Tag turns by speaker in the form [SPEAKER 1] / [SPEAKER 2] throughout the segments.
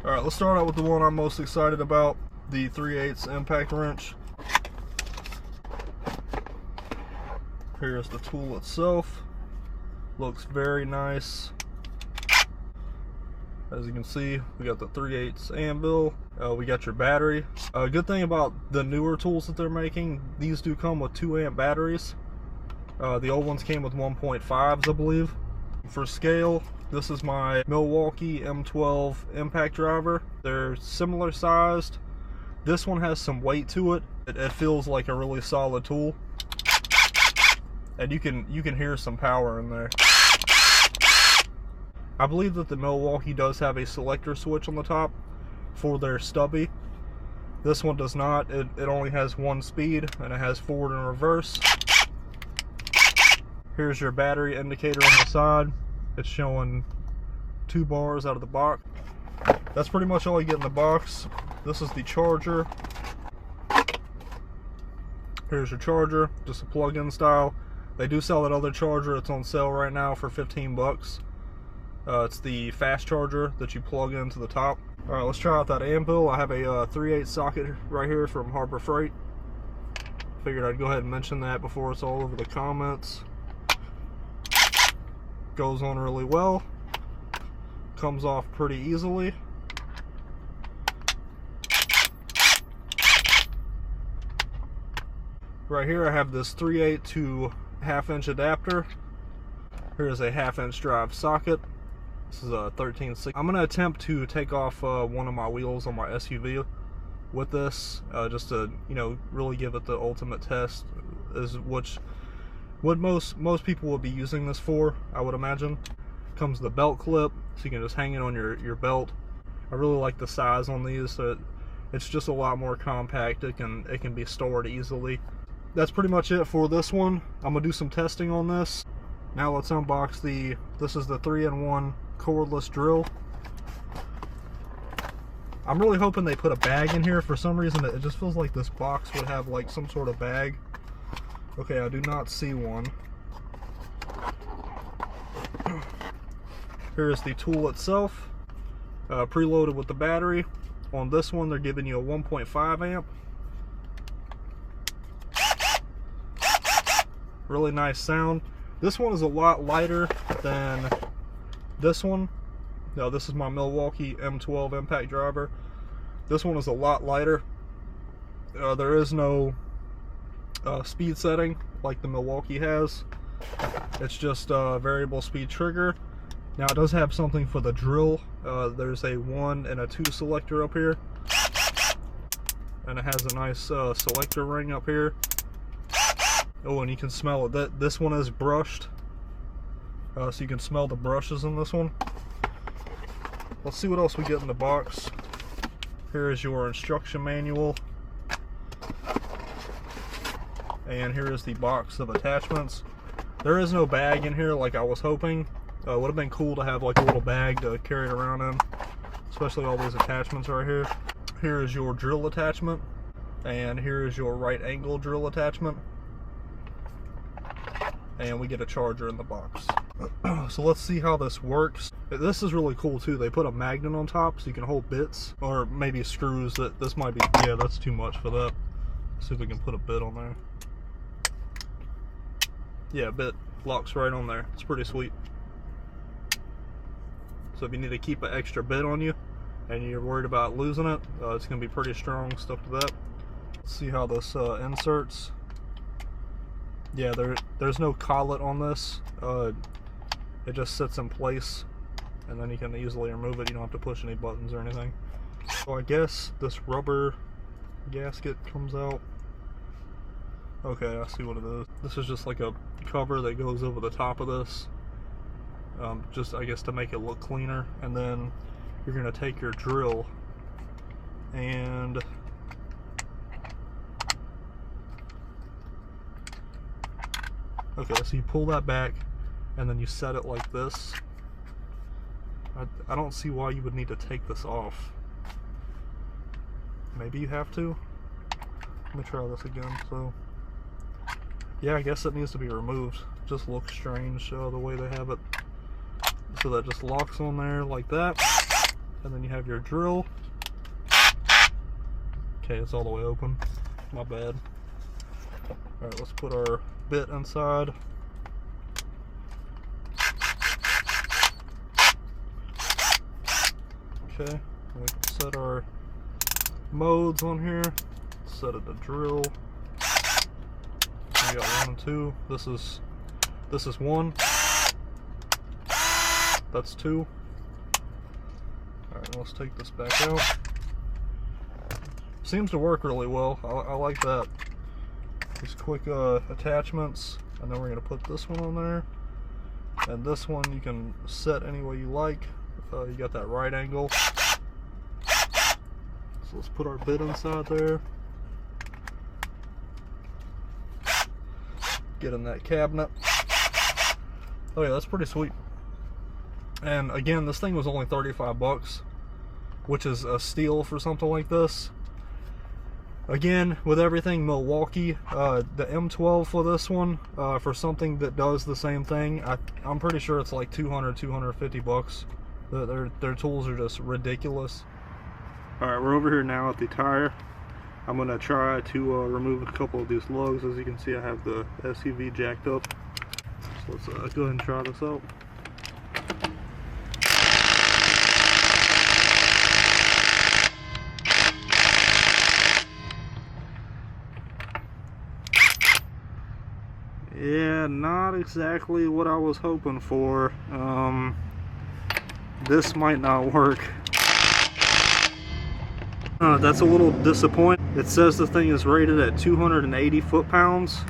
[SPEAKER 1] Alright, let's start out with the one I'm most excited about, the 3/8 impact wrench. Here's the tool itself. Looks very nice. As you can see, we got the 3/8 anvil. We got your battery. Good thing about the newer tools that they're making, these do come with 2 amp batteries. The old ones came with 1.5s, I believe. For scale, this is my Milwaukee M12 impact driver. They're similar sized. This one has some weight to it. It feels like a really solid tool. And you can hear some power in there. I believe that the Milwaukee does have a selector switch on the top for their stubby. This one does not. It only has 1 speed, and it has forward and reverse. Here's your battery indicator on the side. It's showing 2 bars out of the box. That's pretty much all you get in the box. This is the charger. Here's your charger, just a plug-in style. They do sell that other charger. It's on sale right now for 15 bucks. It's the fast charger that you plug into the top. Alright, let's try out that anvil. I have a 3/8 socket right here from Harbor Freight. Figured I'd go ahead and mention that before it's all over the comments. Goes on really well. Comes off pretty easily. Right here I have this 3/8 to 1/2 inch adapter. Here's a 1/2 inch drive socket. This is a 13/6. I'm going to attempt to take off one of my wheels on my SUV with this, just to, you know, really give it the ultimate test, which what most people would be using this for, I would imagine. Comes the belt clip, so you can just hang it on your belt. I really like the size on these, so it's just a lot more compact. It can be stored easily. That's pretty much it for this one. I'm gonna do some testing on this. Now let's unbox this is the 3-in-1 cordless drill. I'm really hoping they put a bag in here. For some reason it just feels like this box would have like some sort of bag. Okay, I do not see one. Here's the tool itself, preloaded with the battery. On this one they're giving you a 1.5 amp. Really nice sound. This one is a lot lighter than this one. Now this is my Milwaukee M12 impact driver. This one is a lot lighter. There is no speed setting like the Milwaukee has. It's just a variable speed trigger. Now it does have something for the drill. There's a 1 and a 2 selector up here, and it has a nice selector ring up here. Oh, and you can smell it. This one is brushed, so you can smell the brushes in this one. Let's see what else we get in the box. Here is your instruction manual, and here is the box of attachments. There is no bag in here like I was hoping. Would have been cool to have like a little bag to carry it around in, especially all these attachments right here. Here is your drill attachment, and here is your right angle drill attachment. And we get a charger in the box. So let's see how this works. This is really cool too. They put a magnet on top so you can hold bits, or maybe screws. This might be, yeah, that's too much for that. Let's see if we can put a bit on there. Yeah, bit locks right on there. It's pretty sweet. So if you need to keep an extra bit on you and you're worried about losing it, it's going to be pretty strong stuff to that. Let's see how this inserts. Yeah, there's no collet on this. It just sits in place, and then you can easily remove it. You don't have to push any buttons or anything. So I guess this rubber gasket comes out. Okay, I see what it is. This is just like a cover that goes over the top of this, just I guess to make it look cleaner. And then you're gonna take your drill and okay, so you pull that back and then you set it like this. I don't see why you would need to take this off. Maybe you have to. Let me try this again. So yeah, I guess it needs to be removed. Just looks strange the way they have it. So that just locks on there like that. And then you have your drill. Okay, it's all the way open. My bad. Alright, let's put our bit inside. Okay, we can set our modes on here. Set it to drill. We got 1 and 2. This is 1. That's 2. Alright, let's take this back out. Seems to work really well. I like that. These quick attachments. And then we're going to put this one on there. And this one you can set any way you like. You got that right angle. So let's put our bit inside there. Get in that cabinet. Oh yeah, that's pretty sweet. And again, this thing was only 35 bucks, which is a steal for something like this. Again, with everything Milwaukee, the M12 for this one, for something that does the same thing, I'm pretty sure it's like 200, 250 bucks. Their tools are just ridiculous. Alright, we're over here now at the tire. I'm going to try to remove a couple of these lugs. As you can see, I have the SUV jacked up. So let's go ahead and try this out. Yeah, not exactly what I was hoping for. This might not work. That's a little disappointing. It says the thing is rated at 280 foot-pounds,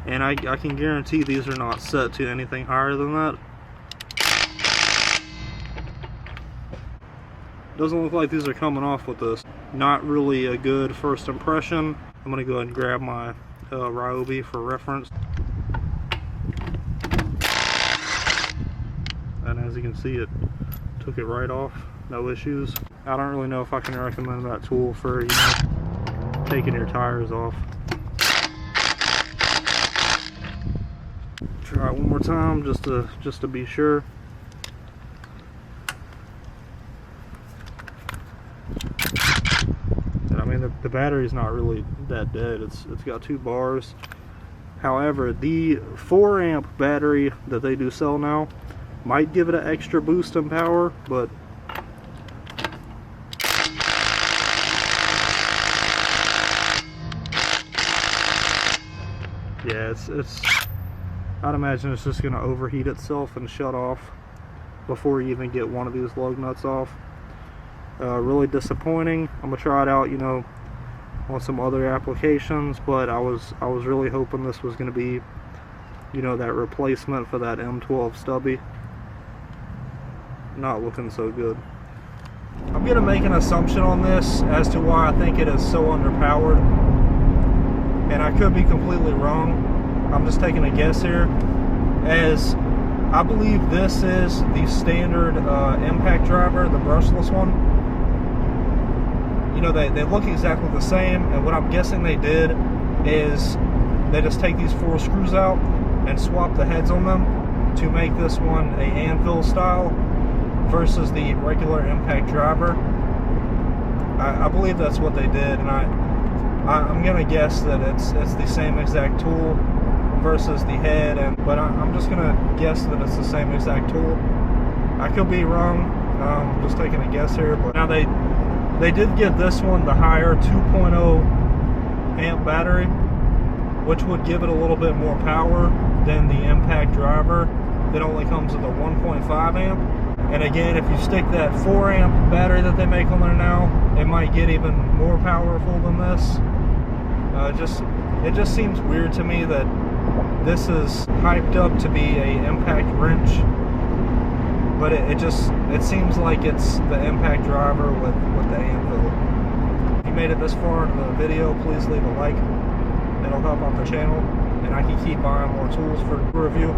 [SPEAKER 1] and I can guarantee these are not set to anything higher than that. Doesn't look like these are coming off with this. Not really a good first impression. I'm gonna go ahead and grab my Ryobi for reference. And as you can see, it took it right off, no issues. I don't really know if I can recommend that tool for, you know, taking your tires off. Try it one more time just to be sure. And I mean, the battery's not really that dead. It's got 2 bars. However, the 4 amp battery that they do sell now might give it an extra boost in power, but yeah, it's I'd imagine it's just gonna overheat itself and shut off before you even get one of these lug nuts off. Really disappointing. I'm gonna try it out, you know, on some other applications, but I was really hoping this was gonna be, you know, that replacement for that M12 stubby. Not looking so good. I'm gonna make an assumption on this as to why I think it is so underpowered, and I could be completely wrong. I'm just taking a guess here, as I believe this is the standard impact driver, the brushless one. You know, they look exactly the same, and what I'm guessing they did is they just take these 4 screws out and swap the heads on them to make this one a anvil style versus the regular impact driver. I believe that's what they did, and I'm gonna guess that it's the same exact tool versus the head, but I'm just gonna guess that it's the same exact tool. I could be wrong. Just taking a guess here, but now they did give this one the higher 2.0 amp battery, which would give it a little bit more power than the impact driver that only comes with a 1.5 amp. And again, if you stick that 4 amp battery that they make on there now, it might get even more powerful than this. It just seems weird to me that this is hyped up to be a impact wrench, but it seems like it's the impact driver with the anvil. If you made it this far into the video, please leave a like. It'll help out the channel, and I can keep buying more tools for review.